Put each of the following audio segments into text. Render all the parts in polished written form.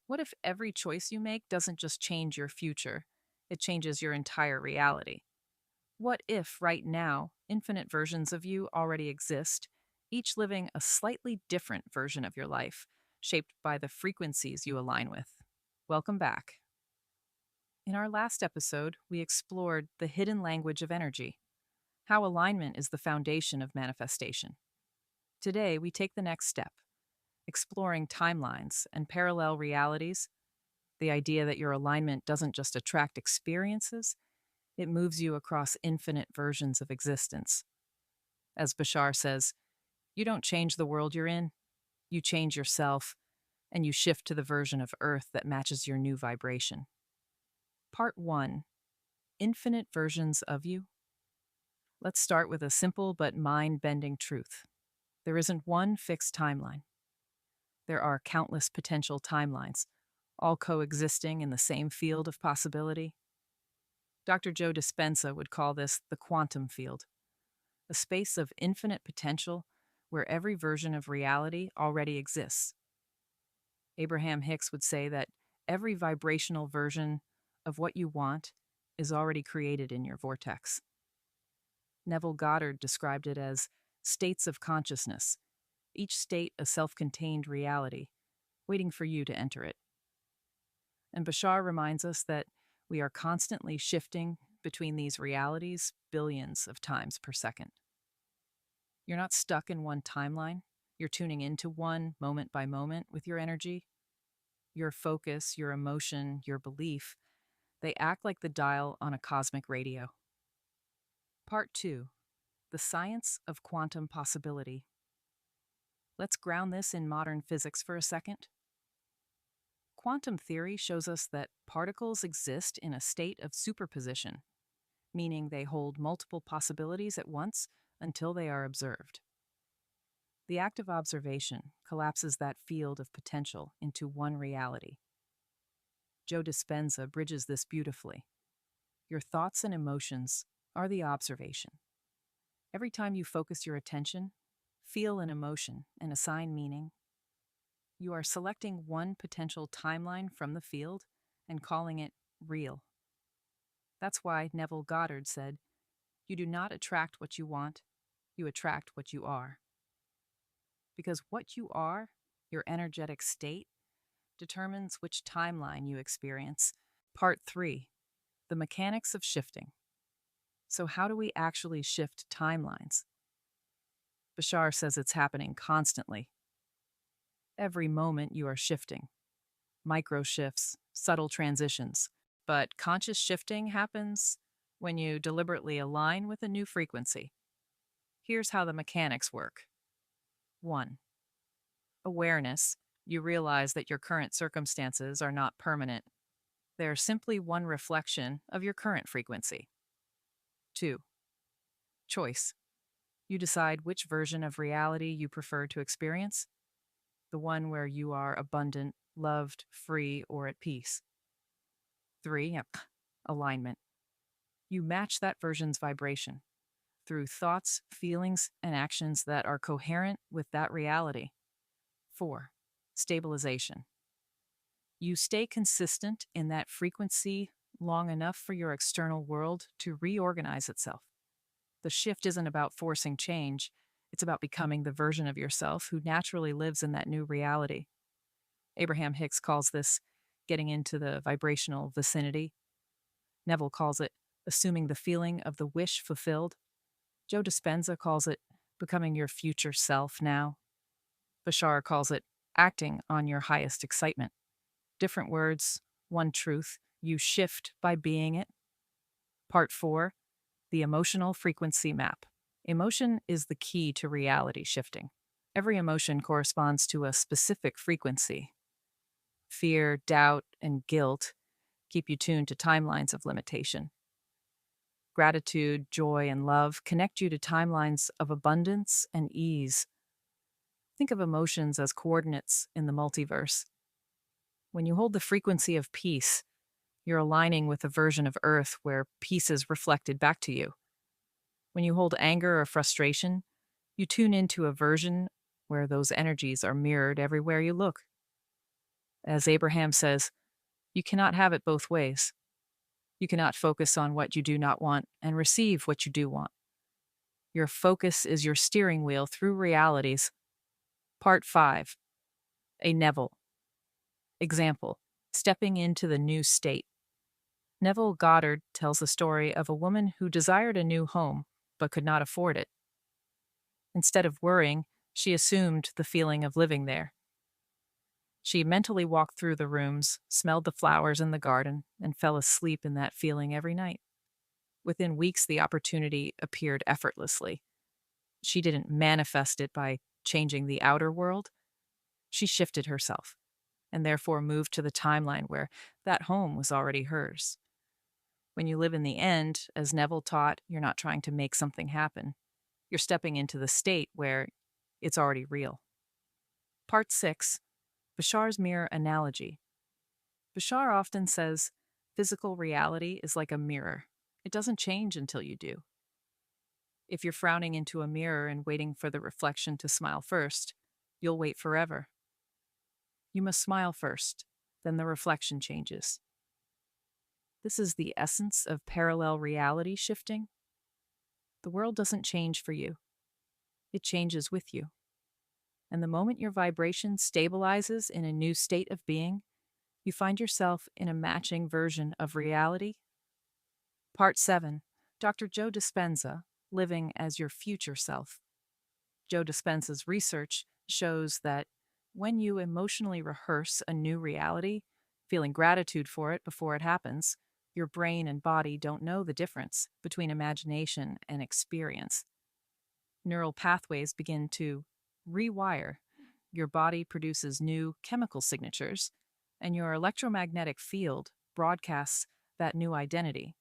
What if every choice you make doesn't just change your future, it changes your entire reality? What if, right now, infinite versions of you already exist, each living a slightly different version of your life, shaped by the frequencies you align with? Welcome back. In our last episode, we explored the hidden language of energy, how alignment is the foundation of manifestation. Today, we take the next step, exploring timelines and parallel realities, the idea that your alignment doesn't just attract experiences, it moves you across infinite versions of existence. As Bashar says, you don't change the world you're in, you change yourself, and you shift to the version of Earth that matches your new vibration. Part 1: Infinite Versions of You. Let's start with a simple but mind bending truth. There isn't one fixed timeline. There are countless potential timelines, all coexisting in the same field of possibility. Dr. Joe Dispenza would call this the quantum field, a space of infinite potential where every version of reality already exists. Abraham Hicks would say that every vibrational version of what you want is already created in your vortex. Neville Goddard described it as states of consciousness, each state a self-contained reality, waiting for you to enter it. And Bashar reminds us that we are constantly shifting between these realities billions of times per second. You're not stuck in one timeline. You're tuning into one moment by moment with your energy. Your focus, your emotion, your belief, they act like the dial on a cosmic radio. Part 2: The Science of Quantum Possibility. Let's ground this in modern physics for a second. Quantum theory shows us that particles exist in a state of superposition, meaning they hold multiple possibilities at once until they are observed. The act of observation collapses that field of potential into one reality. Joe Dispenza bridges this beautifully. Your thoughts and emotions are the observation. Every time you focus your attention, feel an emotion, and assign meaning, you are selecting one potential timeline from the field and calling it real. That's why Neville Goddard said, "You do not attract what you want, you attract what you are." Because what you are, your energetic state, determines which timeline you experience. Part 3: The Mechanics of Shifting. So how do we actually shift timelines? Bashar says it's happening constantly. Every moment you are shifting. Micro shifts, subtle transitions. But conscious shifting happens when you deliberately align with a new frequency. Here's how the mechanics work. 1. Awareness. You realize that your current circumstances are not permanent. They're simply one reflection of your current frequency. 2. Choice. You decide which version of reality you prefer to experience, the one where you are abundant, loved, free, or at peace. 3. Alignment. You match that version's vibration through thoughts, feelings, and actions that are coherent with that reality. 4. Stabilization. You stay consistent in that frequency long enough for your external world to reorganize itself. The shift isn't about forcing change, it's about becoming the version of yourself who naturally lives in that new reality. Abraham Hicks calls this getting into the vibrational vicinity. Neville calls it assuming the feeling of the wish fulfilled. Joe Dispenza calls it becoming your future self now. Bashar calls it acting on your highest excitement. Different words, one truth. You shift by being it. Part 4: The Emotional Frequency Map. Emotion is the key to reality shifting. Every emotion corresponds to a specific frequency. Fear, doubt, and guilt keep you tuned to timelines of limitation. Gratitude, joy, and love connect you to timelines of abundance and ease. Think of emotions as coordinates in the multiverse. When you hold the frequency of peace, you're aligning with a version of Earth where peace is reflected back to you. When you hold anger or frustration, you tune into a version where those energies are mirrored everywhere you look. As Abraham says, you cannot have it both ways. You cannot focus on what you do not want and receive what you do want. Your focus is your steering wheel through realities. Part 5. A Neville. Example: stepping into the new state. Neville Goddard tells the story of a woman who desired a new home but could not afford it. Instead of worrying, she assumed the feeling of living there. She mentally walked through the rooms, smelled the flowers in the garden, and fell asleep in that feeling every night. Within weeks, the opportunity appeared effortlessly. She didn't manifest it by changing the outer world. She shifted herself, and therefore moved to the timeline where that home was already hers. When you live in the end, as Neville taught, you're not trying to make something happen. You're stepping into the state where it's already real. Part 6. Bashar's mirror analogy. Bashar often says, physical reality is like a mirror. It doesn't change until you do. If you're frowning into a mirror and waiting for the reflection to smile first, you'll wait forever. You must smile first, then the reflection changes. This is the essence of parallel reality shifting. The world doesn't change for you. It changes with you. And the moment your vibration stabilizes in a new state of being, you find yourself in a matching version of reality. Part 7. Dr. Joe Dispenza, living as your future self. Joe Dispenza's research shows that when you emotionally rehearse a new reality, feeling gratitude for it before it happens, your brain and body don't know the difference between imagination and experience. Neural pathways begin to rewire. Your body produces new chemical signatures, and your electromagnetic field broadcasts that new identity.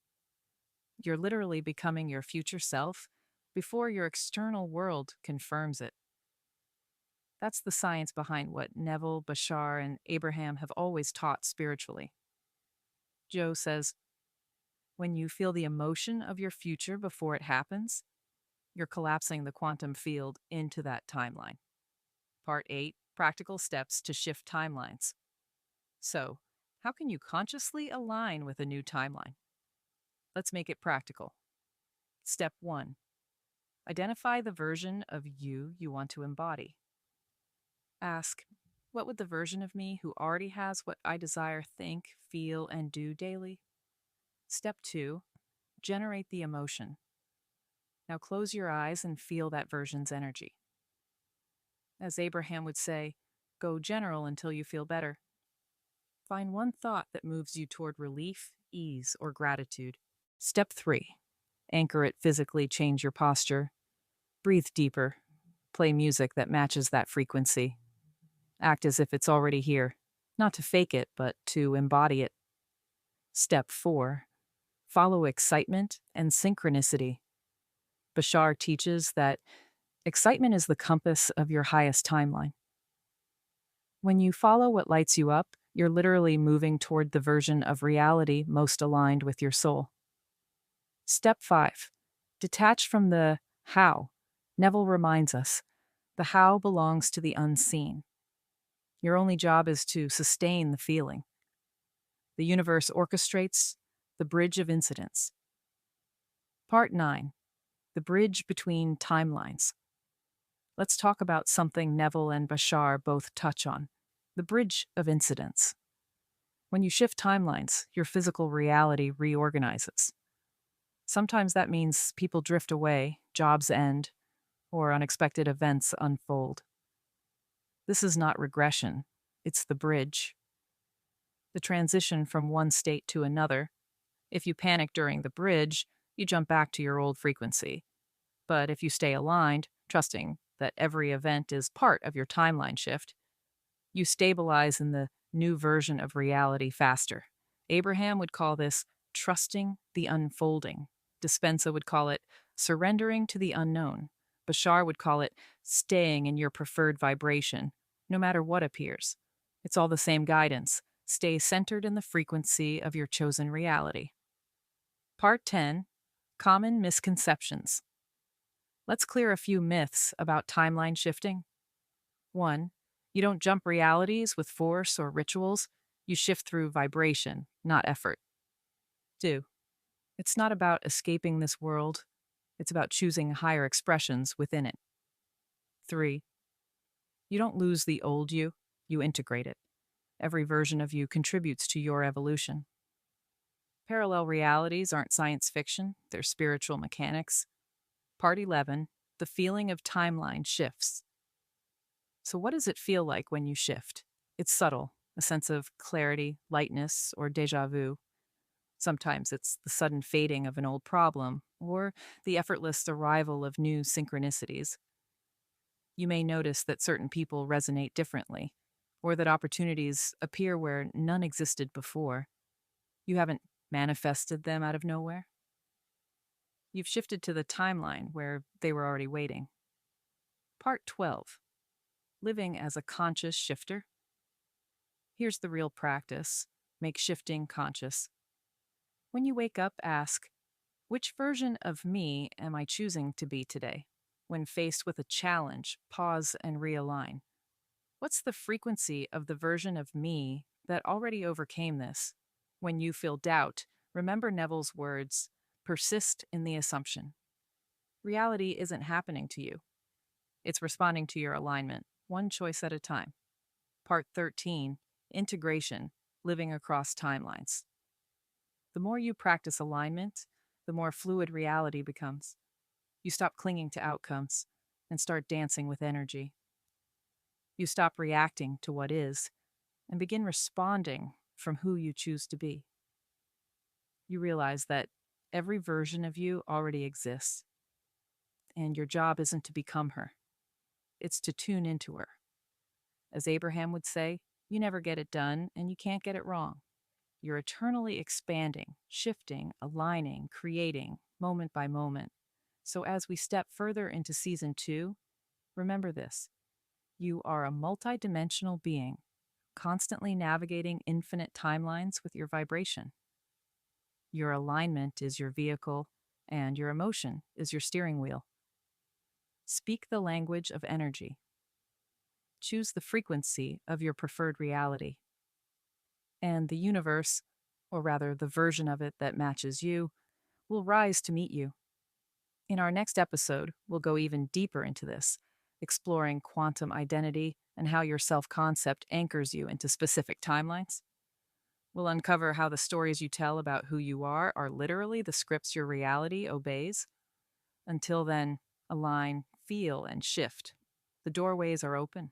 You're literally becoming your future self before your external world confirms it. That's the science behind what Neville, Bashar, and Abraham have always taught spiritually. Joe says, when you feel the emotion of your future before it happens, you're collapsing the quantum field into that timeline. Part 8. Practical steps to shift timelines. So, how can you consciously align with a new timeline? Let's make it practical. Step 1. Identify the version of you want to embody. Ask, what would the version of me who already has what I desire think, feel, and do daily? Step 2. Generate the emotion. Now close your eyes and feel that version's energy. As Abraham would say, go general until you feel better. Find one thought that moves you toward relief, ease, or gratitude. Step 3. Anchor it physically, change your posture. Breathe deeper. Play music that matches that frequency. Act as if it's already here, not to fake it, but to embody it. Step 4. Follow excitement and synchronicity. Bashar teaches that excitement is the compass of your highest timeline. When you follow what lights you up, you're literally moving toward the version of reality most aligned with your soul. Step 5. Detach from the how. Neville reminds us, the how belongs to the unseen. Your only job is to sustain the feeling. The universe orchestrates the bridge of incidents. Part 9. The bridge between timelines. Let's talk about something Neville and Bashar both touch on, the bridge of incidents. When you shift timelines, your physical reality reorganizes. Sometimes that means people drift away, jobs end, or unexpected events unfold. This is not regression, it's the bridge. The transition from one state to another. If you panic during the bridge, you jump back to your old frequency. But if you stay aligned, trusting that every event is part of your timeline shift, you stabilize in the new version of reality faster. Abraham would call this trusting the unfolding. Dispenza would call it surrendering to the unknown. Bashar would call it staying in your preferred vibration, no matter what appears. It's all the same guidance. Stay centered in the frequency of your chosen reality. Part 10. Common misconceptions. Let's clear a few myths about timeline shifting. 1. You don't jump realities with force or rituals. You shift through vibration, not effort. 2. It's not about escaping this world. It's about choosing higher expressions within it. 3. You don't lose the old you integrate it. Every version of you contributes to your evolution. Parallel realities aren't science fiction, they're spiritual mechanics. Part 11. The feeling of timeline shifts. So, what does it feel like when you shift? It's subtle, a sense of clarity, lightness, or deja vu. Sometimes it's the sudden fading of an old problem, or the effortless arrival of new synchronicities. You may notice that certain people resonate differently, or that opportunities appear where none existed before. You haven't manifested them out of nowhere. You've shifted to the timeline where they were already waiting. Part 12. Living as a conscious shifter. Here's the real practice. Make shifting conscious. When you wake up, ask, which version of me am I choosing to be today? When faced with a challenge, pause and realign. What's the frequency of the version of me that already overcame this? When you feel doubt, remember Neville's words, persist in the assumption. Reality isn't happening to you. It's responding to your alignment, one choice at a time. Part 13, Integration, Living Across Timelines. The more you practice alignment, the more fluid reality becomes. You stop clinging to outcomes and start dancing with energy. You stop reacting to what is and begin responding from who you choose to be. You realize that every version of you already exists, and your job isn't to become her, it's to tune into her. As Abraham would say, you never get it done and you can't get it wrong. You're eternally expanding, shifting, aligning, creating, moment by moment. So as we step further into season 2, remember this. You are a multidimensional being, constantly navigating infinite timelines with your vibration. Your alignment is your vehicle, and your emotion is your steering wheel. Speak the language of energy. Choose the frequency of your preferred reality. And the universe, or rather the version of it that matches you, will rise to meet you. In our next episode, we'll go even deeper into this, exploring quantum identity and how your self-concept anchors you into specific timelines. We'll uncover how the stories you tell about who you are literally the scripts your reality obeys. Until then, align, feel, and shift. The doorways are open.